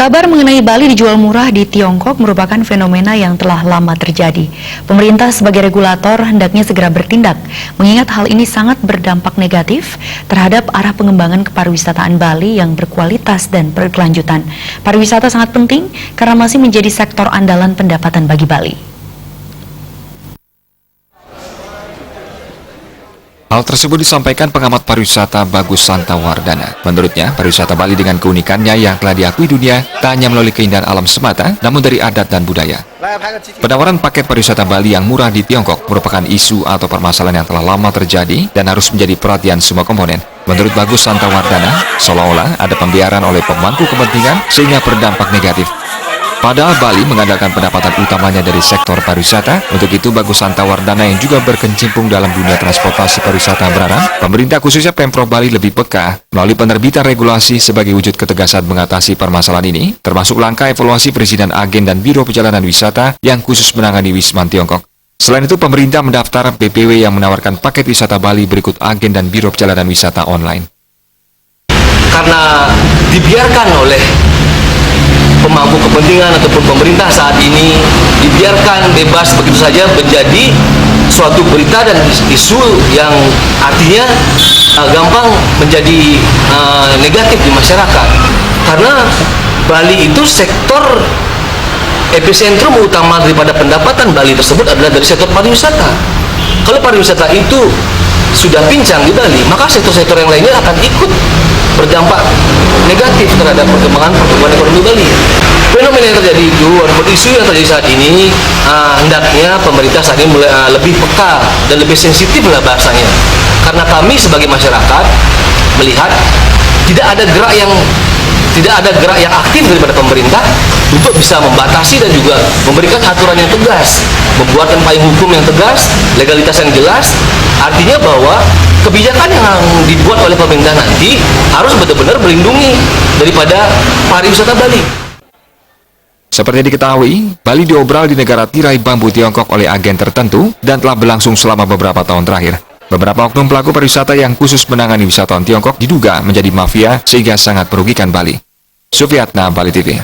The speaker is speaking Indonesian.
Kabar mengenai Bali dijual murah di Tiongkok merupakan fenomena yang telah lama terjadi. Pemerintah sebagai regulator hendaknya segera bertindak, mengingat hal ini sangat berdampak negatif terhadap arah pengembangan kepariwisataan Bali yang berkualitas dan berkelanjutan. Pariwisata sangat penting karena masih menjadi sektor andalan pendapatan bagi Bali. Hal tersebut disampaikan pengamat pariwisata Bagus Santawardana. Menurutnya, pariwisata Bali dengan keunikannya yang telah diakui dunia tak hanya melalui keindahan alam semata, namun dari adat dan budaya. Penawaran paket pariwisata Bali yang murah di Tiongkok merupakan isu atau permasalahan yang telah lama terjadi dan harus menjadi perhatian semua komponen. Menurut Bagus Santawardana, seolah-olah ada pembiaran oleh pemangku kepentingan sehingga berdampak negatif. Padahal Bali mengandalkan pendapatan utamanya dari sektor pariwisata. Untuk itu, Bagus Santawardana yang juga berkecimpung dalam dunia transportasi pariwisata berharap pemerintah khususnya Pemprov Bali lebih peka melalui penerbitan regulasi sebagai wujud ketegasan mengatasi permasalahan ini, termasuk langkah evaluasi perizinan agen dan biro perjalanan wisata yang khusus menangani Wisman Tiongkok. Selain itu, pemerintah mendaftar BPW yang menawarkan paket wisata Bali berikut agen dan biro perjalanan wisata online. Karena dibiarkan oleh pemangku kepentingan ataupun pemerintah saat ini, dibiarkan bebas begitu saja menjadi suatu berita dan isu yang artinya gampang menjadi negatif di masyarakat. Karena Bali itu sektor epicentrum utama daripada pendapatan Bali tersebut adalah dari sektor pariwisata. Kalau pariwisata itu sudah pincang di Bali, maka sektor-sektor yang lainnya akan ikut berdampak negatif terhadap perkembangan ekonomi Bali. Fenomena yang terjadi itu, ataupun isu yang terjadi saat ini, hendaknya pemerintah saat ini mulai lebih peka dan lebih sensitif lah bahasanya. Karena kami sebagai masyarakat melihat tidak ada gerak yang aktif daripada pemerintah untuk bisa membatasi dan juga memberikan aturan yang tegas, membuatkan payung hukum yang tegas, legalitas yang jelas. Artinya bahwa kebijakan yang dibuat oleh pemerintah nanti harus benar-benar melindungi daripada pariwisata Bali. Seperti diketahui, Bali diobral di negara tirai bambu Tiongkok oleh agen tertentu dan telah berlangsung selama beberapa tahun terakhir. Beberapa oknum pelaku pariwisata yang khusus menangani wisatawan Tiongkok diduga menjadi mafia sehingga sangat merugikan Bali. Sufiatna, Bali TV.